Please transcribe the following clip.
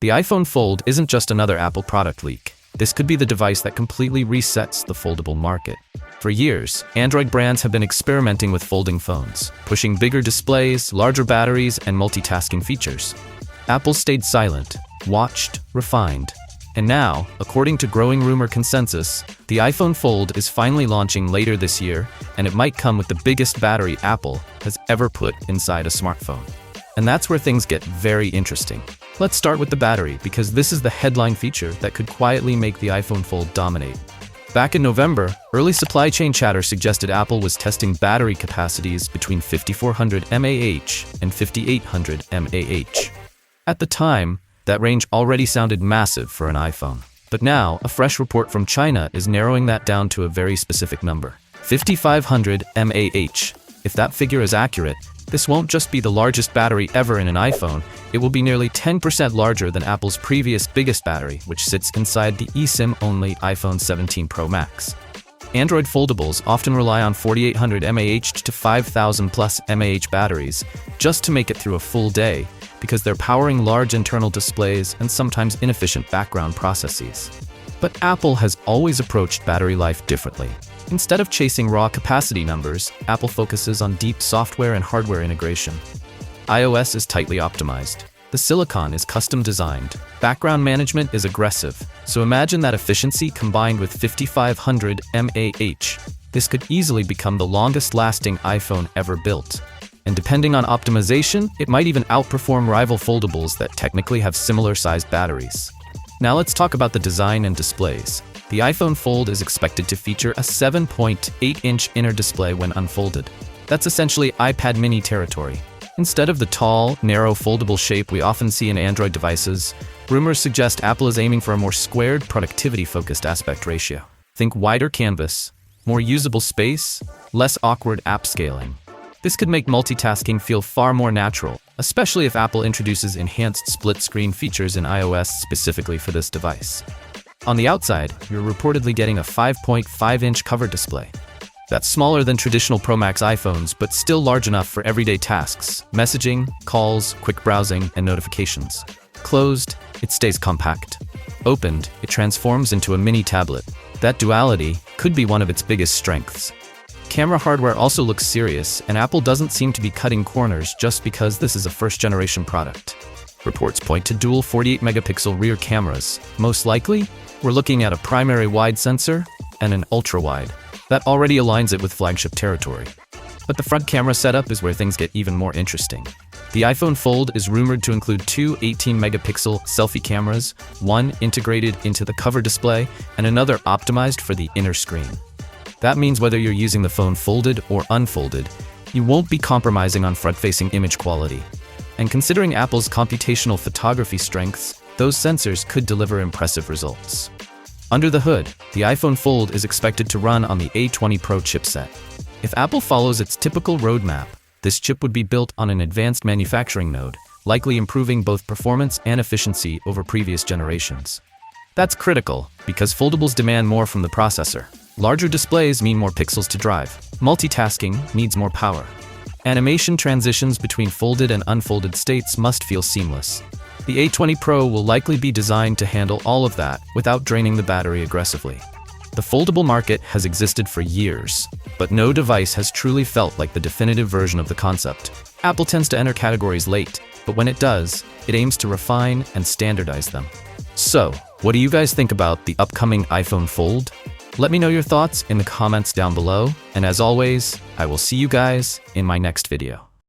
The iPhone Fold isn't just another Apple product leak. This could be the device that completely resets the foldable market. For years, Android brands have been experimenting with folding phones, pushing bigger displays, larger batteries, and multitasking features. Apple stayed silent, watched, refined. And now, according to growing rumor consensus, the iPhone Fold is finally launching later this year, and it might come with the biggest battery Apple has ever put inside a smartphone. And that's where things get very interesting. Let's start with the battery, because this is the headline feature that could quietly make the iPhone Fold dominate. Back in November, early supply chain chatter suggested Apple was testing battery capacities between 5400 mAh and 5800 mAh. At the time, that range already sounded massive for an iPhone. But now, a fresh report from China is narrowing that down to a very specific number: 5500 mAh. If that figure is accurate, this won't just be the largest battery ever in an iPhone, it will be nearly 10% larger than Apple's previous biggest battery, which sits inside the eSIM-only iPhone 17 Pro Max. Android foldables often rely on 4800 mAh to 5000 plus mAh batteries just to make it through a full day, because they're powering large internal displays and sometimes inefficient background processes. But Apple has always approached battery life differently. Instead of chasing raw capacity numbers, Apple focuses on deep software and hardware integration. iOS is tightly optimized. The silicon is custom designed. Background management is aggressive. So imagine that efficiency combined with 5500 mAh. This could easily become the longest-lasting iPhone ever built. And depending on optimization, it might even outperform rival foldables that technically have similar-sized batteries. Now let's talk about the design and displays. The iPhone Fold is expected to feature a 7.8-inch inner display when unfolded. That's essentially iPad mini territory. Instead of the tall, narrow foldable shape we often see in Android devices, rumors suggest Apple is aiming for a more squared, productivity-focused aspect ratio. Think wider canvas, more usable space, less awkward app scaling. This could make multitasking feel far more natural, especially if Apple introduces enhanced split-screen features in iOS specifically for this device. On the outside, you're reportedly getting a 5.5-inch cover display. That's smaller than traditional Pro Max iPhones, but still large enough for everyday tasks: messaging, calls, quick browsing, and notifications. Closed, it stays compact. Opened, it transforms into a mini tablet. That duality could be one of its biggest strengths. Camera hardware also looks serious, and Apple doesn't seem to be cutting corners just because this is a first-generation product. Reports point to dual 48-megapixel rear cameras. Most likely, we're looking at a primary wide sensor and an ultra-wide. That already aligns it with flagship territory. But the front camera setup is where things get even more interesting. The iPhone Fold is rumored to include two 18-megapixel selfie cameras, one integrated into the cover display and another optimized for the inner screen. That means whether you're using the phone folded or unfolded, you won't be compromising on front-facing image quality. And considering Apple's computational photography strengths, those sensors could deliver impressive results. Under the hood, the iPhone Fold is expected to run on the A20 Pro chipset. If Apple follows its typical roadmap, this chip would be built on an advanced manufacturing node, likely improving both performance and efficiency over previous generations. That's critical, because foldables demand more from the processor. Larger displays mean more pixels to drive. Multitasking needs more power. Animation transitions between folded and unfolded states must feel seamless. The A20 Pro will likely be designed to handle all of that without draining the battery aggressively. The foldable market has existed for years, but no device has truly felt like the definitive version of the concept. Apple tends to enter categories late, but when it does, it aims to refine and standardize them. So, what do you guys think about the upcoming iPhone Fold? Let me know your thoughts in the comments down below, and as always, I will see you guys in my next video.